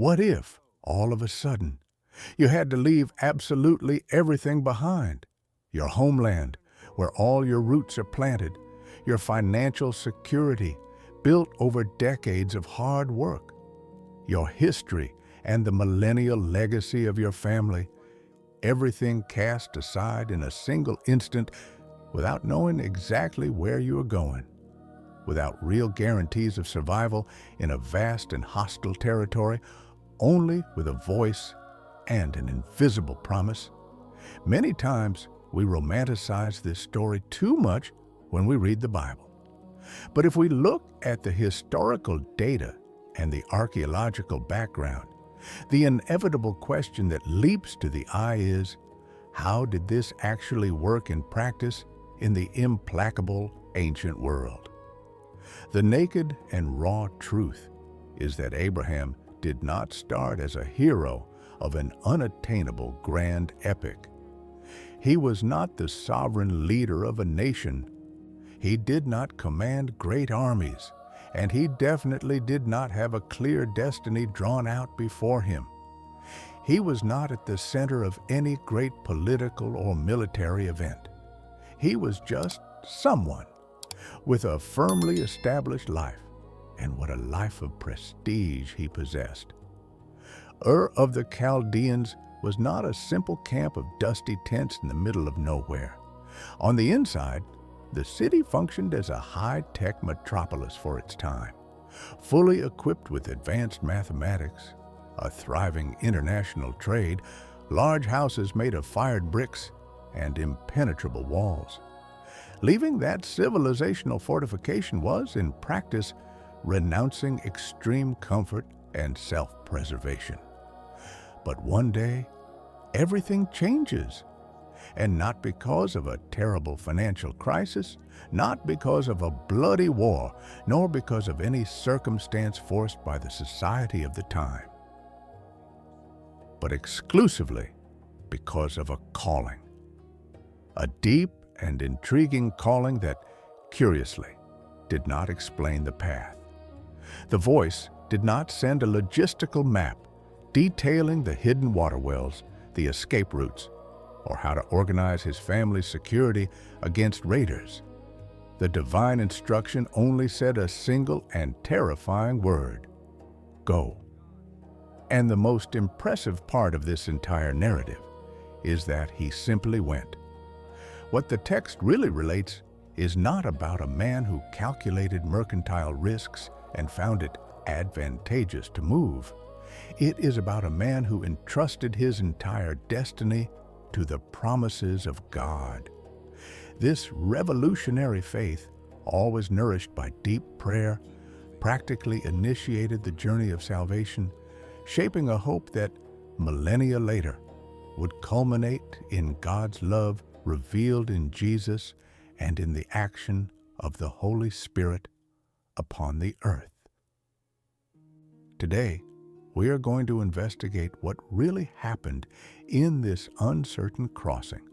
What if, all of a sudden, you had to leave absolutely everything behind? Your homeland, where all your roots are planted, your financial security, built over decades of hard work, your history and the millennial legacy of your family, everything cast aside in a single instant without knowing exactly where you are going, without real guarantees of survival in a vast and hostile territory, only with a voice and an invisible promise. Many times we romanticize this story too much when we read the Bible. But if we look at the historical data and the archaeological background, the inevitable question that leaps to the eye is, how did this actually work in practice in the implacable ancient world? The naked and raw truth is that Abraham did not start as a hero of an unattainable grand epic. He was not the sovereign leader of a nation. He did not command great armies, and he definitely did not have a clear destiny drawn out before him. He was not at the center of any great political or military event. He was just someone with a firmly established life, and what a life of prestige he possessed. Ur of the Chaldeans was not a simple camp of dusty tents in the middle of nowhere. On the inside, the city functioned as a high-tech metropolis for its time, fully equipped with advanced mathematics, a thriving international trade, large houses made of fired bricks, and impenetrable walls. Leaving that civilizational fortification was, in practice, renouncing extreme comfort and self-preservation. But one day, everything changes. And not because of a terrible financial crisis, not because of a bloody war, nor because of any circumstance forced by the society of the time, but exclusively because of a calling. A deep and intriguing calling that, curiously, did not explain the path. The voice did not send a logistical map detailing the hidden water wells, the escape routes, or how to organize his family's security against raiders. The divine instruction only said a single and terrifying word: go. And the most impressive part of this entire narrative is that he simply went. What the text really relates is not about a man who calculated mercantile risks and found it advantageous to move. It is about a man who entrusted his entire destiny to the promises of God. This revolutionary faith, always nourished by deep prayer, practically initiated the journey of salvation, shaping a hope that millennia later would culminate in God's love revealed in Jesus and in the action of the Holy Spirit upon the earth. Today, we are going to investigate what really happened in this uncertain crossing,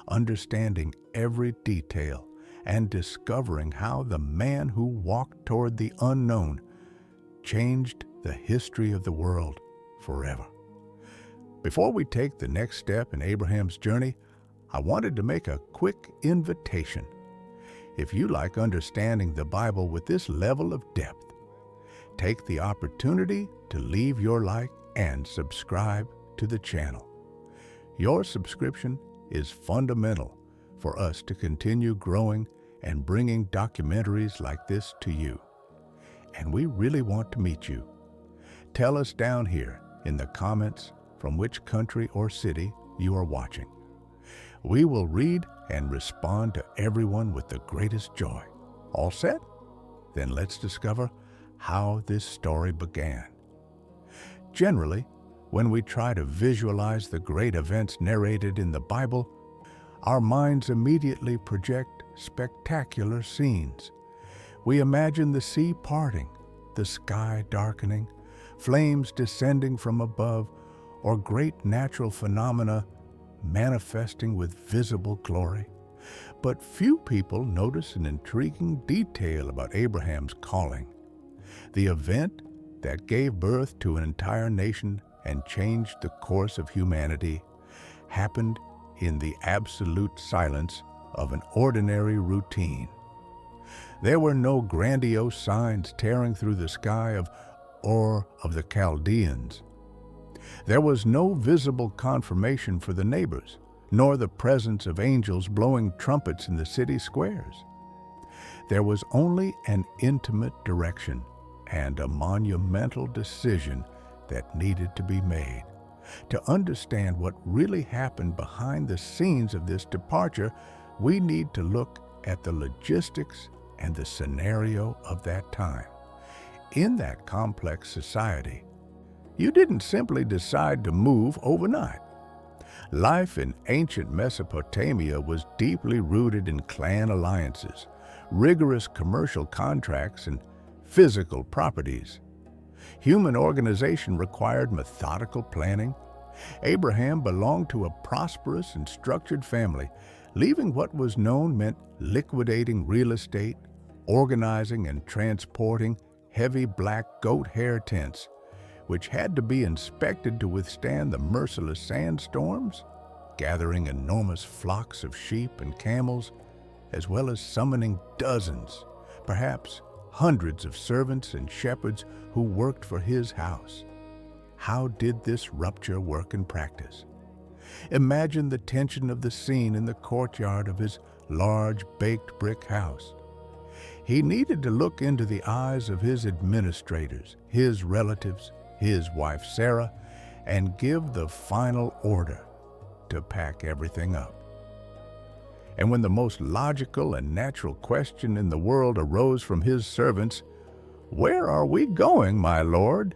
understanding every detail and discovering how the man who walked toward the unknown changed the history of the world forever. Before we take the next step in Abraham's journey, I wanted to make a quick invitation. If you like understanding the Bible with this level of depth, take the opportunity to leave your like and subscribe to the channel. Your subscription is fundamental for us to continue growing and bringing documentaries like this to you. And we really want to meet you. Tell us down here in the comments from which country or city you are watching. We will read and respond to everyone with the greatest joy. All set? Then let's discover how this story began. Generally, when we try to visualize the great events narrated in the Bible, our minds immediately project spectacular scenes. We imagine the sea parting, the sky darkening, flames descending from above, or great natural phenomena manifesting with visible glory. But few people notice an intriguing detail about Abraham's calling. The event that gave birth to an entire nation and changed the course of humanity happened in the absolute silence of an ordinary routine. There were no grandiose signs tearing through the sky of Ur of the Chaldeans. There was no visible confirmation for the neighbors, nor the presence of angels blowing trumpets in the city squares. There was only an intimate direction and a monumental decision that needed to be made. To understand what really happened behind the scenes of this departure, we need to look at the logistics and the scenario of that time. In that complex society, you didn't simply decide to move overnight. Life in ancient Mesopotamia was deeply rooted in clan alliances, rigorous commercial contracts, and physical properties. Human organization required methodical planning. Abraham belonged to a prosperous and structured family. Leaving what was known meant liquidating real estate, organizing and transporting heavy black goat hair tents, which had to be inspected to withstand the merciless sandstorms, gathering enormous flocks of sheep and camels, as well as summoning dozens, perhaps hundreds of servants and shepherds who worked for his house. How did this rupture work in practice? Imagine the tension of the scene in the courtyard of his large baked brick house. He needed to look into the eyes of his administrators, his relatives, his wife Sarah, and give the final order to pack everything up. And when the most logical and natural question in the world arose from his servants, "Where are we going, my lord?"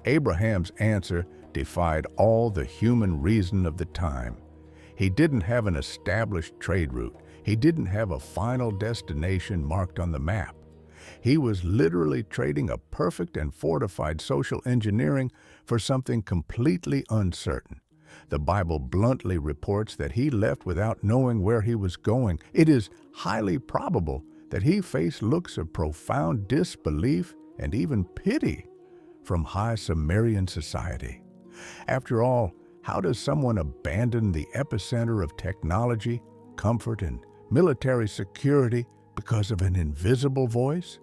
Abraham's answer defied all the human reason of the time. He didn't have an established trade route. He didn't have a final destination marked on the map. He was literally trading a perfect and fortified social engineering for something completely uncertain. The Bible bluntly reports that he left without knowing where he was going. It is highly probable that he faced looks of profound disbelief and even pity from high Sumerian society. After all, how does someone abandon the epicenter of technology, comfort, and military security because of an invisible voice?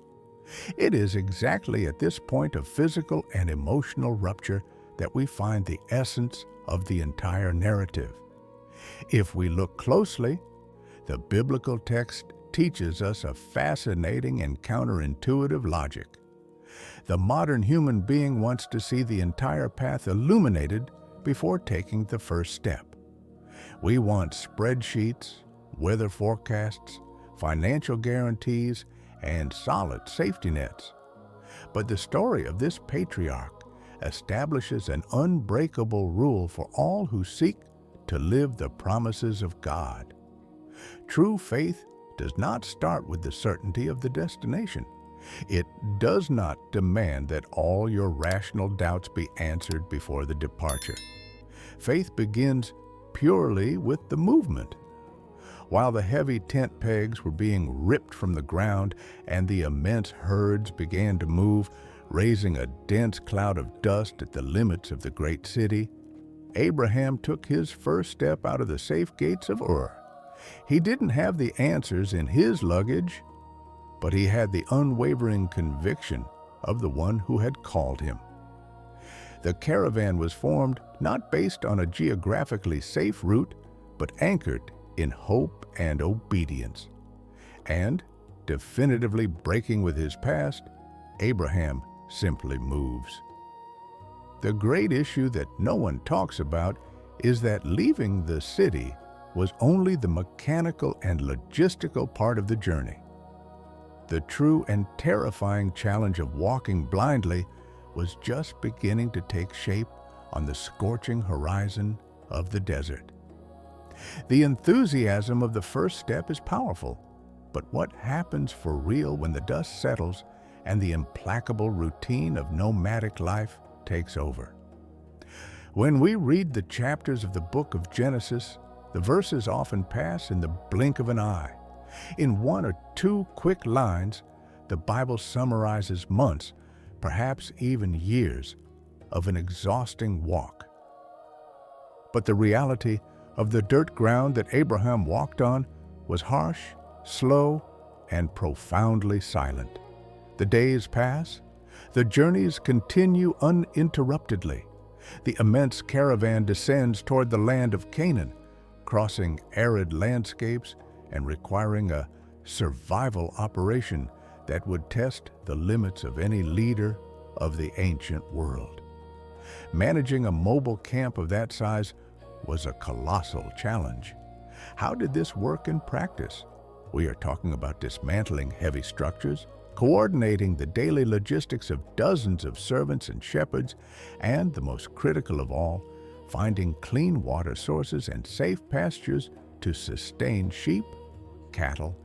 It is exactly at this point of physical and emotional rupture that we find the essence of the entire narrative. If we look closely, the biblical text teaches us a fascinating and counterintuitive logic. The modern human being wants to see the entire path illuminated before taking the first step. We want spreadsheets, weather forecasts, financial guarantees, and solid safety nets. But the story of this patriarch establishes an unbreakable rule for all who seek to live the promises of God. True faith does not start with the certainty of the destination. It does not demand that all your rational doubts be answered before the departure. Faith begins purely with the movement. While the heavy tent pegs were being ripped from the ground and the immense herds began to move, raising a dense cloud of dust at the limits of the great city, Abraham took his first step out of the safe gates of Ur. He didn't have the answers in his luggage, but he had the unwavering conviction of the one who had called him. The caravan was formed not based on a geographically safe route, but anchored in hope and obedience. And, definitively breaking with his past, Abraham simply moves. The great issue that no one talks about is that leaving the city was only the mechanical and logistical part of the journey. The true and terrifying challenge of walking blindly was just beginning to take shape on the scorching horizon of the desert. The enthusiasm of the first step is powerful, but what happens for real when the dust settles and the implacable routine of nomadic life takes over? When we read the chapters of the book of Genesis, the verses often pass in the blink of an eye. In one or two quick lines, the Bible summarizes months, perhaps even years of an exhausting walk. But the reality of the dirt ground that Abraham walked on was harsh, slow, and profoundly silent. The days pass, the journeys continue uninterruptedly. The immense caravan descends toward the land of Canaan, crossing arid landscapes and requiring a survival operation that would test the limits of any leader of the ancient world. Managing a mobile camp of that size was a colossal challenge. How did this work in practice? We are talking about dismantling heavy structures, coordinating the daily logistics of dozens of servants and shepherds, and, the most critical of all, finding clean water sources and safe pastures to sustain sheep, cattle,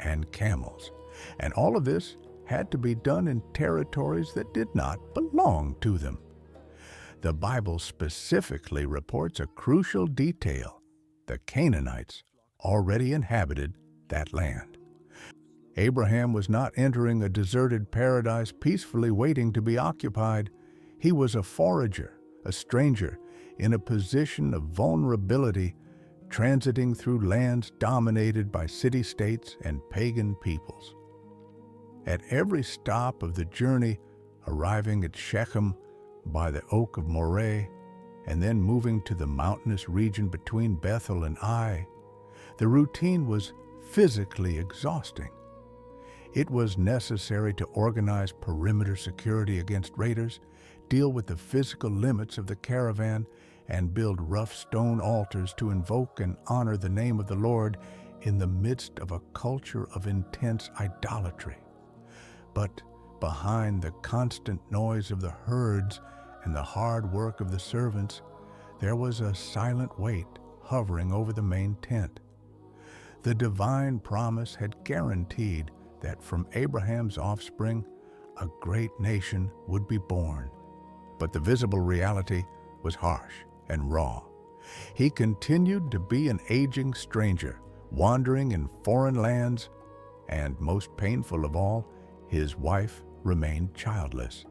and camels. And all of this had to be done in territories that did not belong to them. The Bible specifically reports a crucial detail: the Canaanites already inhabited that land. Abraham was not entering a deserted paradise peacefully waiting to be occupied. He was a forager, a stranger, in a position of vulnerability, transiting through lands dominated by city-states and pagan peoples. At every stop of the journey, arriving at Shechem by the Oak of Moreh, and then moving to the mountainous region between Bethel and Ai, the routine was physically exhausting. It was necessary to organize perimeter security against raiders, deal with the physical limits of the caravan, and build rough stone altars to invoke and honor the name of the Lord in the midst of a culture of intense idolatry. But behind the constant noise of the herds and the hard work of the servants, there was a silent weight hovering over the main tent. The divine promise had guaranteed that from Abraham's offspring, a great nation would be born. But the visible reality was harsh and raw. He continued to be an aging stranger, wandering in foreign lands, and most painful of all, his wife remained childless.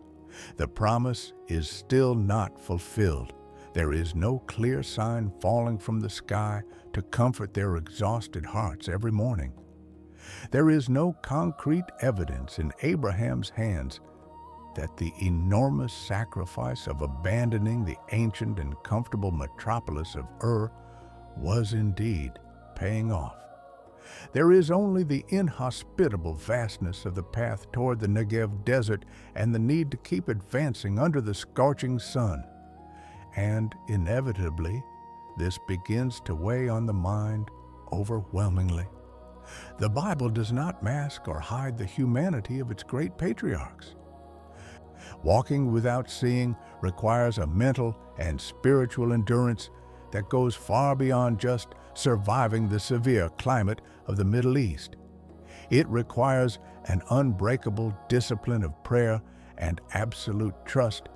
The promise is still not fulfilled. There is no clear sign falling from the sky to comfort their exhausted hearts every morning. There is no concrete evidence in Abraham's hands that the enormous sacrifice of abandoning the ancient and comfortable metropolis of Ur was indeed paying off. There is only the inhospitable vastness of the path toward the Negev desert and the need to keep advancing under the scorching sun. And inevitably, this begins to weigh on the mind overwhelmingly. The Bible does not mask or hide the humanity of its great patriarchs. Walking without seeing requires a mental and spiritual endurance that goes far beyond just surviving the severe climate of the Middle East. It requires an unbreakable discipline of prayer and absolute trust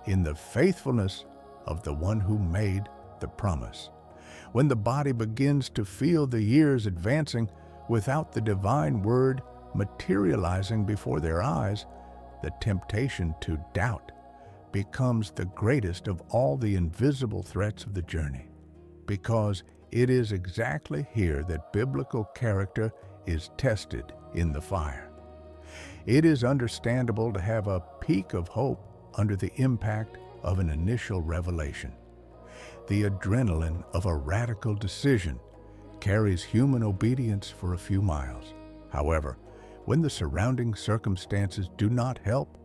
in the faithfulness of the one who made the promise. When the body begins to feel the years advancing without the divine word materializing before their eyes, the temptation to doubt becomes the greatest of all the invisible threats of the journey, because it is exactly here that biblical character is tested in the fire. It is understandable to have a peak of hope under the impact of an initial revelation. The adrenaline of a radical decision carries human obedience for a few miles. However, when the surrounding circumstances do not help,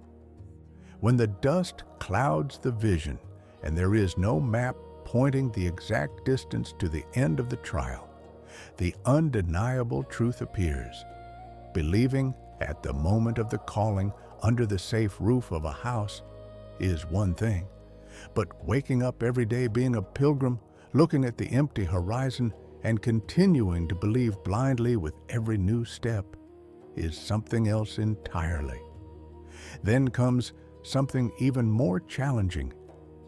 when the dust clouds the vision and there is no map pointing the exact distance to the end of the trial, the undeniable truth appears. Believing at the moment of the calling under the safe roof of a house is one thing, but waking up every day being a pilgrim, looking at the empty horizon and continuing to believe blindly with every new step is something else entirely. Then comes something even more challenging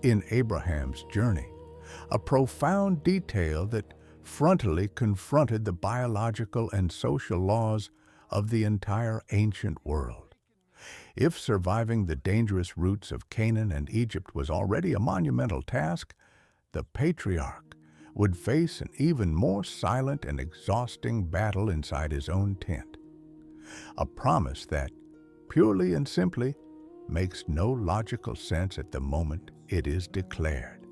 in Abraham's journey, a profound detail that frontally confronted the biological and social laws of the entire ancient world. If surviving the dangerous routes of Canaan and Egypt was already a monumental task, the patriarch would face an even more silent and exhausting battle inside his own tent. A promise that, purely and simply, makes no logical sense at the moment it is declared.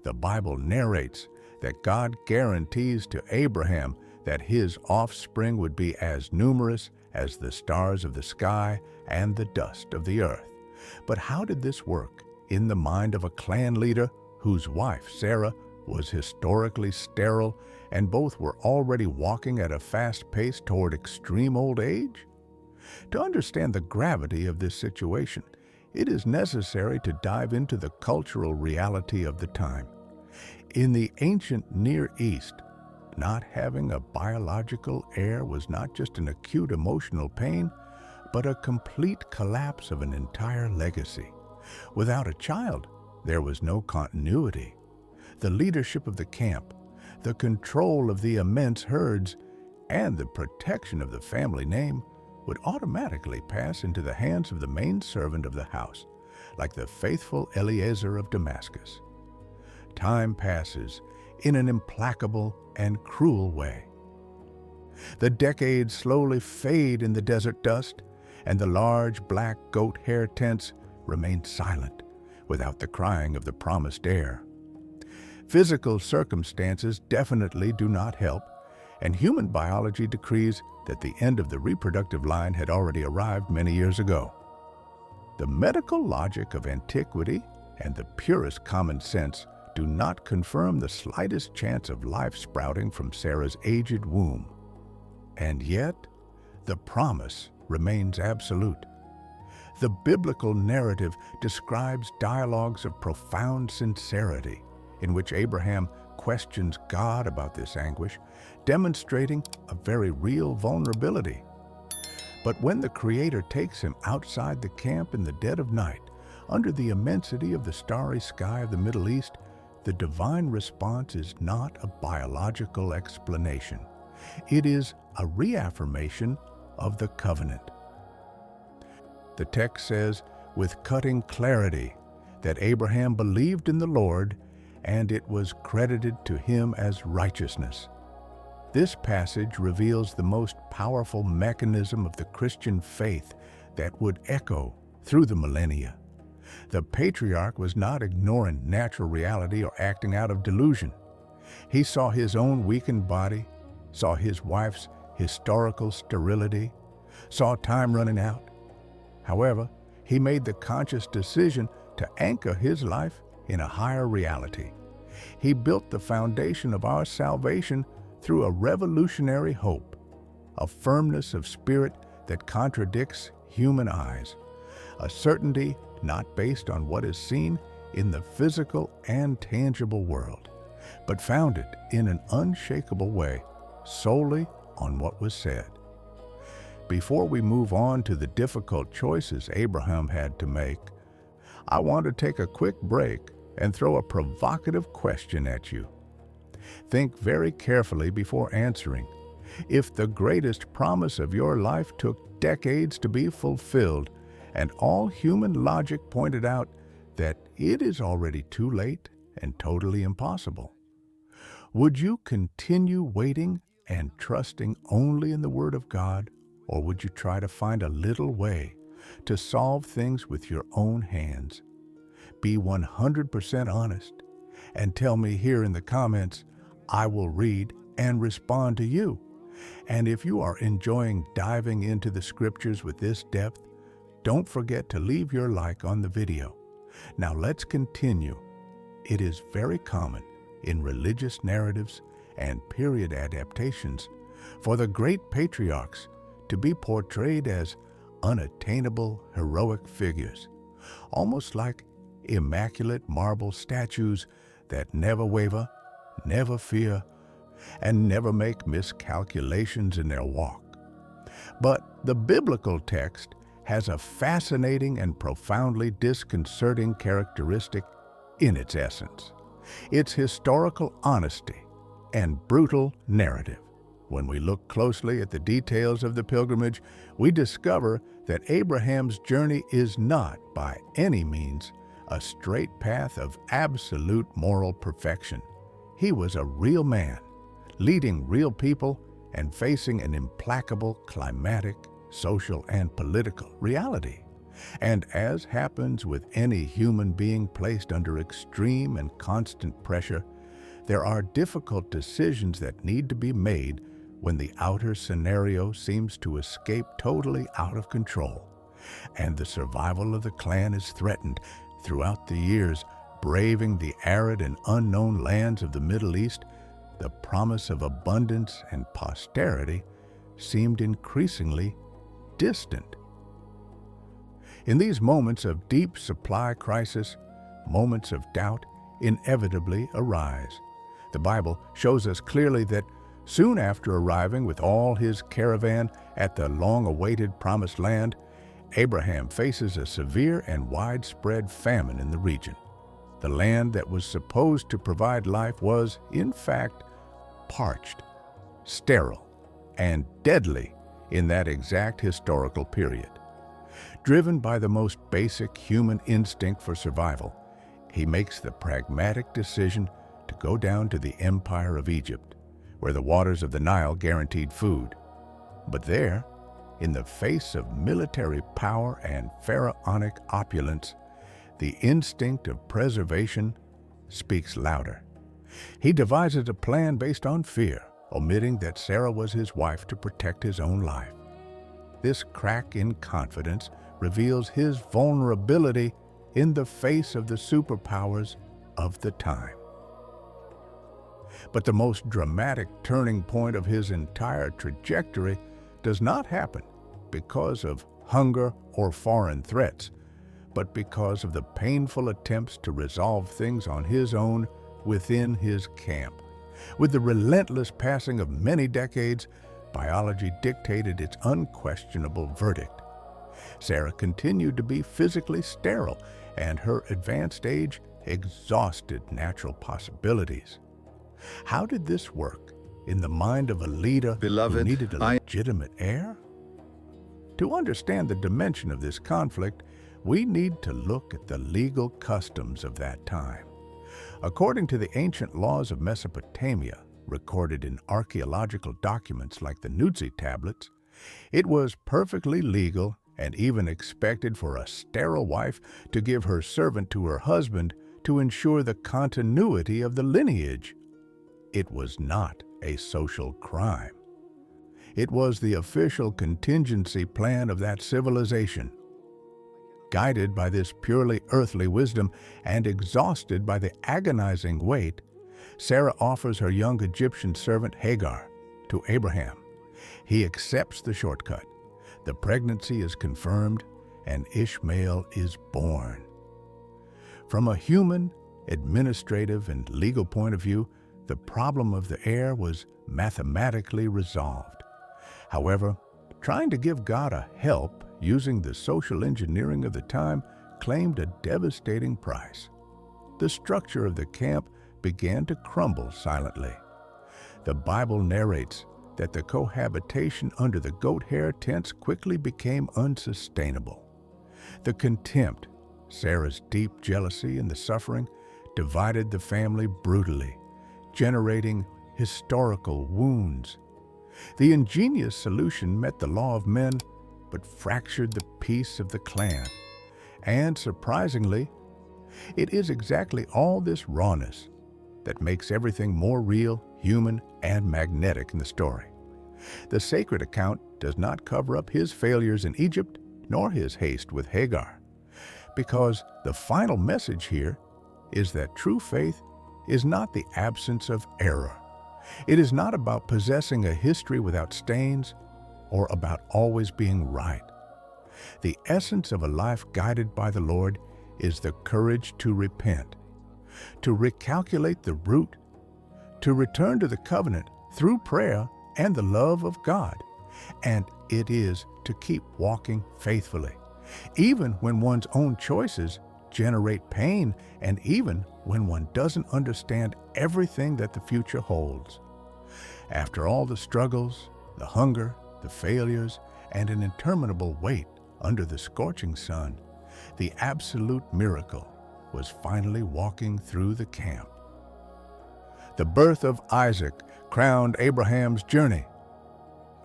The Bible narrates that God guarantees to Abraham that his offspring would be as numerous as the stars of the sky and the dust of the earth. But how did this work in the mind of a clan leader whose wife, Sarah, was historically sterile and both were already walking at a fast pace toward extreme old age? To understand the gravity of this situation, it is necessary to dive into the cultural reality of the time. In the ancient Near East, not having a biological heir was not just an acute emotional pain, but a complete collapse of an entire legacy. Without a child, there was no continuity. The leadership of the camp, the control of the immense herds, and the protection of the family name would automatically pass into the hands of the main servant of the house, like the faithful Eliezer of Damascus. Time passes in an implacable and cruel way. The decades slowly fade in the desert dust, and the large black goat hair tents remain silent without the crying of the promised heir. Physical circumstances definitely do not help, and human biology decrees that the end of the reproductive line had already arrived many years ago. The medical logic of antiquity and the purest common sense do not confirm the slightest chance of life sprouting from Sarah's aged womb. And yet, the promise remains absolute. The biblical narrative describes dialogues of profound sincerity, in which Abraham questions God about this anguish, demonstrating a very real vulnerability. But when the Creator takes him outside the camp in the dead of night, under the immensity of the starry sky of the Middle East, the divine response is not a biological explanation. It is a reaffirmation of the covenant. The text says, with cutting clarity, that Abraham believed in the Lord, and it was credited to him as righteousness. This passage reveals the most powerful mechanism of the Christian faith that would echo through the millennia. The patriarch was not ignoring natural reality or acting out of delusion. He saw his own weakened body, saw his wife's historical sterility, saw time running out. However, he made the conscious decision to anchor his life in a higher reality. He built the foundation of our salvation through a revolutionary hope, a firmness of spirit that contradicts human eyes, a certainty not based on what is seen in the physical and tangible world, but founded in an unshakable way solely on what was said. Before we move on to the difficult choices Abraham had to make, I want to take a quick break and throw a provocative question at you. Think very carefully before answering. If the greatest promise of your life took decades to be fulfilled, and all human logic pointed out that it is already too late and totally impossible, would you continue waiting and trusting only in the Word of God, or would you try to find a little way to solve things with your own hands? Be 100% honest and tell me here in the comments. I will read and respond to you. And if you are enjoying diving into the scriptures with this depth, don't forget to leave your like on the video. Now let's continue. It is very common in religious narratives and period adaptations for the great patriarchs to be portrayed as unattainable heroic figures, almost like immaculate marble statues that never waver, never fear, and never make miscalculations in their walk. But the biblical text has a fascinating and profoundly disconcerting characteristic in its essence: its historical honesty and brutal narrative. When we look closely at the details of the pilgrimage, we discover that Abraham's journey is not, by any means, a straight path of absolute moral perfection. He was a real man, leading real people and facing an implacable climatic, social, and political reality. And as happens with any human being placed under extreme and constant pressure, there are difficult decisions that need to be made when the outer scenario seems to escape totally out of control, and the survival of the clan is threatened. Throughout the years, braving the arid and unknown lands of the Middle East, the promise of abundance and posterity seemed increasingly distant. In these moments of deep supply crisis, moments of doubt inevitably arise. The Bible shows us clearly that soon after arriving with all his caravan at the long-awaited Promised Land, Abraham faces a severe and widespread famine in the region. The land that was supposed to provide life was, in fact, parched, sterile, and deadly in that exact historical period. Driven by the most basic human instinct for survival, he makes the pragmatic decision to go down to the Empire of Egypt, where the waters of the Nile guaranteed food. But there, in the face of military power and pharaonic opulence, the instinct of preservation speaks louder. He devises a plan based on fear, omitting that Sarah was his wife to protect his own life. This crack in confidence reveals his vulnerability in the face of the superpowers of the time. But the most dramatic turning point of his entire trajectory does not happen because of hunger or foreign threats, but because of the painful attempts to resolve things on his own within his camp. With the relentless passing of many decades, biology dictated its unquestionable verdict. Sarah continued to be physically sterile, and her advanced age exhausted natural possibilities. How did this work in the mind of a leader who needed a legitimate heir? To understand the dimension of this conflict, we need to look at the legal customs of that time. According to the ancient laws of Mesopotamia, recorded in archaeological documents like the Nuzi tablets, it was perfectly legal and even expected for a sterile wife to give her servant to her husband to ensure the continuity of the lineage. It was not a social crime. It was the official contingency plan of that civilization. Guided by this purely earthly wisdom and exhausted by the agonizing weight, Sarah offers her young Egyptian servant Hagar to Abraham. He accepts the shortcut. The pregnancy is confirmed, and Ishmael is born. From a human, administrative, and legal point of view, the problem of the heir was mathematically resolved. However, trying to give God a help using the social engineering of the time claimed a devastating price. The structure of the camp began to crumble silently. The Bible narrates that the cohabitation under the goat hair tents quickly became unsustainable. The contempt, Sarah's deep jealousy, and the suffering divided the family brutally, generating historical wounds. The ingenious solution met the law of men, but fractured the peace of the clan. And surprisingly, it is exactly all this rawness that makes everything more real, human, and magnetic in the story. The sacred account does not cover up his failures in Egypt, nor his haste with Hagar, because the final message here is that true faith is not the absence of error. It is not about possessing a history without stains or about always being right. The essence of a life guided by the Lord is the courage to repent, to recalculate the route, to return to the covenant through prayer and the love of God. And it is to keep walking faithfully, even when one's own choices generate pain and even when one doesn't understand everything that the future holds. After all the struggles, the hunger, the failures, and an interminable wait under the scorching sun, the absolute miracle was finally walking through the camp. The birth of Isaac crowned Abraham's journey.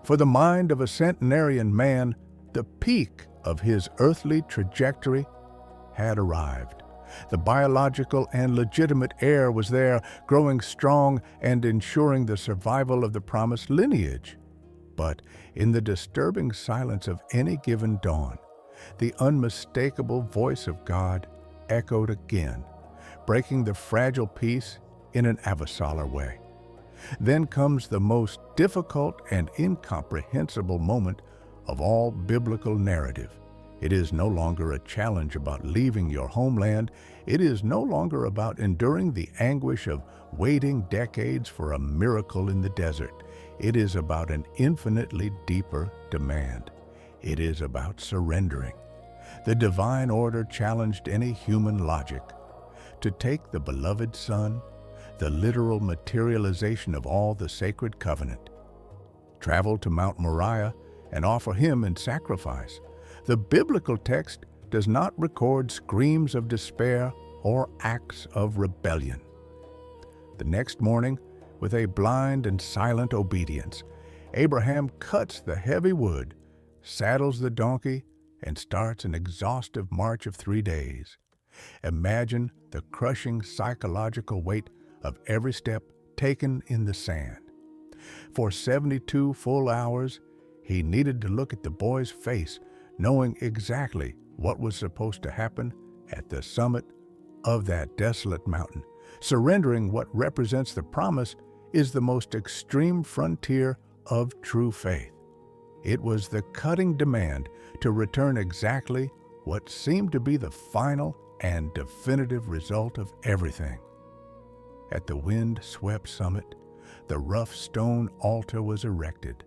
For the mind of a centenarian man, the peak of his earthly trajectory had arrived. The biological and legitimate heir was there, growing strong and ensuring the survival of the promised lineage. But in the disturbing silence of any given dawn, the unmistakable voice of God echoed again, breaking the fragile peace in an avassalar way. Then comes the most difficult and incomprehensible moment of all biblical narrative. It is no longer a challenge about leaving your homeland. It is no longer about enduring the anguish of waiting decades for a miracle in the desert. It is about an infinitely deeper demand. It is about surrendering. The divine order challenged any human logic. To take the beloved Son, the literal materialization of all the sacred covenant, travel to Mount Moriah and offer him in sacrifice. The biblical text does not record screams of despair or acts of rebellion. The next morning, with a blind and silent obedience, Abraham cuts the heavy wood, saddles the donkey, and starts an exhaustive march of 3 days. Imagine the crushing psychological weight of every step taken in the sand. For 72 full hours, he needed to look at the boy's face, knowing exactly what was supposed to happen at the summit of that desolate mountain. Surrendering what represents the promise is the most extreme frontier of true faith. It was the cutting demand to return exactly what seemed to be the final and definitive result of everything. At the wind-swept summit, the rough stone altar was erected.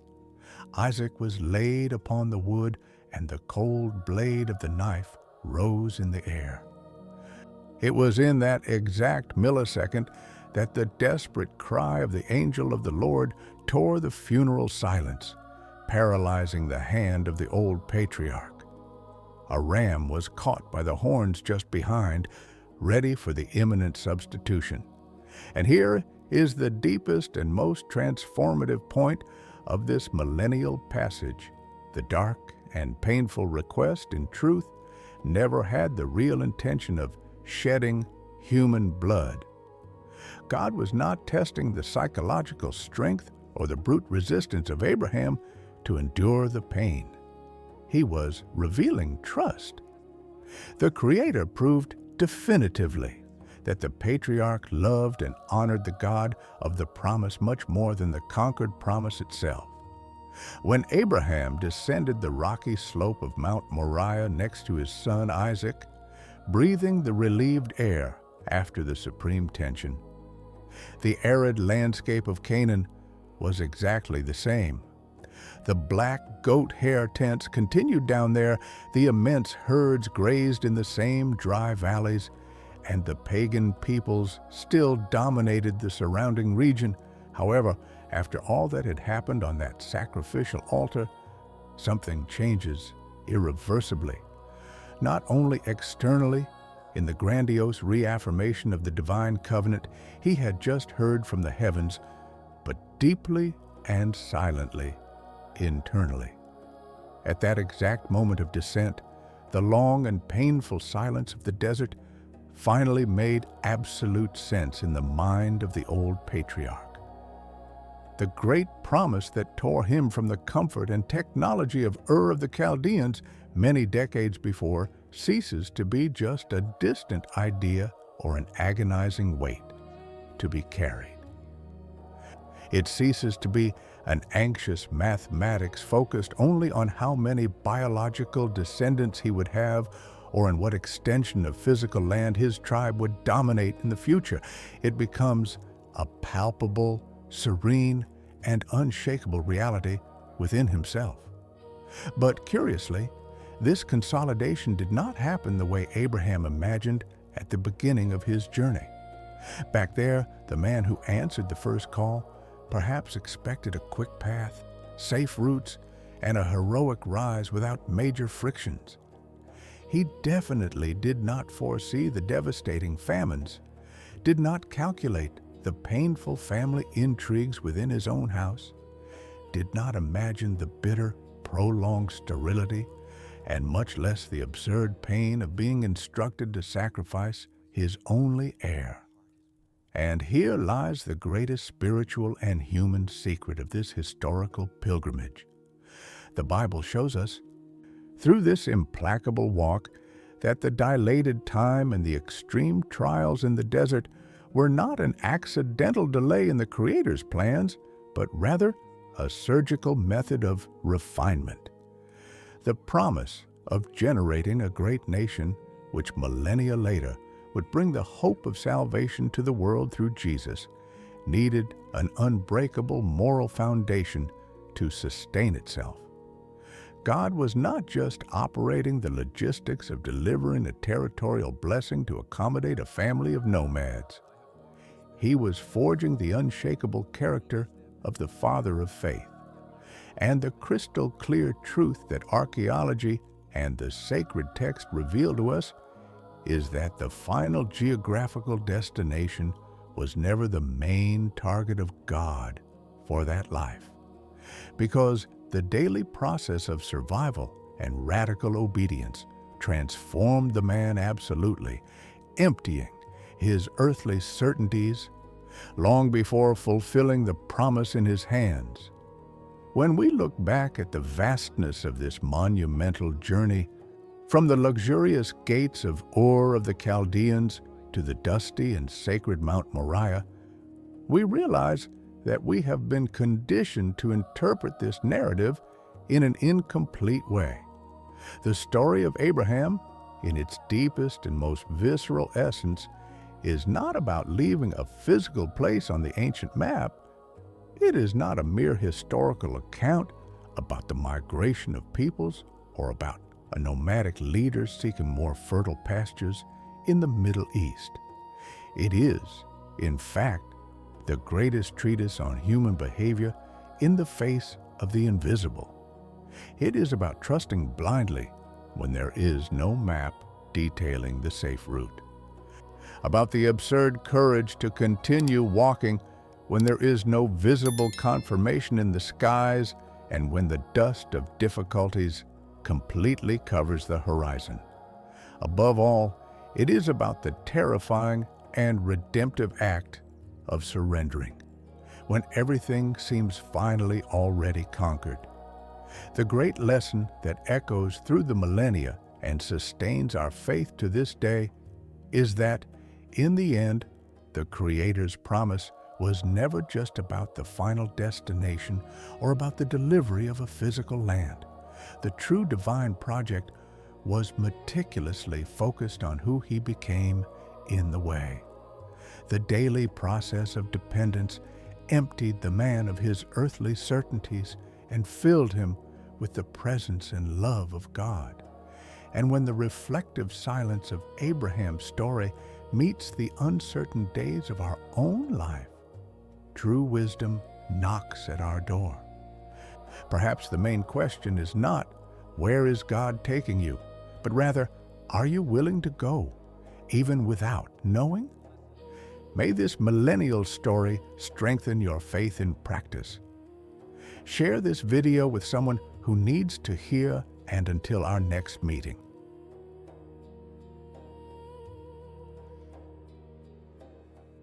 Isaac was laid upon the wood, and the cold blade of the knife rose in the air. It was in that exact millisecond that the desperate cry of the angel of the Lord tore the funeral silence, paralyzing the hand of the old patriarch. A ram was caught by the horns just behind, ready for the imminent substitution. And here is the deepest and most transformative point of this millennial passage. The dark and painful request, in truth, never had the real intention of shedding human blood. God was not testing the psychological strength or the brute resistance of Abraham to endure the pain. He was revealing trust. The Creator proved definitively that the patriarch loved and honored the God of the promise much more than the conquered promise itself. When Abraham descended the rocky slope of Mount Moriah next to his son Isaac, breathing the relieved air after the supreme tension, the arid landscape of Canaan was exactly the same. The black goat hair tents continued down there, the immense herds grazed in the same dry valleys, and the pagan peoples still dominated the surrounding region. However, after all that had happened on that sacrificial altar, something changes irreversibly. Not only externally, in the grandiose reaffirmation of the divine covenant he had just heard from the heavens, but deeply and silently, internally. At that exact moment of descent, the long and painful silence of the desert finally made absolute sense in the mind of the old patriarch. The great promise that tore him from the comfort and technology of Ur of the Chaldeans many decades before ceases to be just a distant idea or an agonizing weight to be carried. It ceases to be an anxious mathematics focused only on how many biological descendants he would have or in what extension of physical land his tribe would dominate in the future. It becomes a palpable, serene, and unshakable reality within himself. But curiously, this consolidation did not happen the way Abraham imagined at the beginning of his journey. Back there, the man who answered the first call perhaps expected a quick path, safe routes, and a heroic rise without major frictions. He definitely did not foresee the devastating famines, did not calculate the painful family intrigues within his own house, did not imagine the bitter, prolonged sterility, and much less the absurd pain of being instructed to sacrifice his only heir. And here lies the greatest spiritual and human secret of this historical pilgrimage. The Bible shows us, through this implacable walk, that the dilated time and the extreme trials in the desert were not an accidental delay in the Creator's plans, but rather a surgical method of refinement. The promise of generating a great nation, which millennia later would bring the hope of salvation to the world through Jesus, needed an unbreakable moral foundation to sustain itself. God was not just operating the logistics of delivering a territorial blessing to accommodate a family of nomads. He was forging the unshakable character of the father of faith. And the crystal clear truth that archaeology and the sacred text reveal to us is that the final geographical destination was never the main target of God for that life, because the daily process of survival and radical obedience transformed the man absolutely, emptying his earthly certainties long before fulfilling the promise in his hands. When we look back at the vastness of this monumental journey, from the luxurious gates of Ur of the Chaldeans to the dusty and sacred Mount Moriah, we realize that we have been conditioned to interpret this narrative in an incomplete way. The story of Abraham, in its deepest and most visceral essence, is not about leaving a physical place on the ancient map. It is not a mere historical account about the migration of peoples or about a nomadic leader seeking more fertile pastures in the Middle East. It is, in fact, the greatest treatise on human behavior in the face of the invisible. It is about trusting blindly when there is no map detailing the safe route, about the absurd courage to continue walking when there is no visible confirmation in the skies and when the dust of difficulties completely covers the horizon. Above all, it is about the terrifying and redemptive act of surrendering, when everything seems finally already conquered. The great lesson that echoes through the millennia and sustains our faith to this day is that, in the end, the Creator's promise was never just about the final destination or about the delivery of a physical land. The true divine project was meticulously focused on who he became in the way. The daily process of dependence emptied the man of his earthly certainties and filled him with the presence and love of God. And when the reflective silence of Abraham's story meets the uncertain days of our own life, true wisdom knocks at our door. Perhaps the main question is not, where is God taking you? But rather, are you willing to go, even without knowing? May this millennial story strengthen your faith in practice. Share this video with someone who needs to hear, and until our next meeting,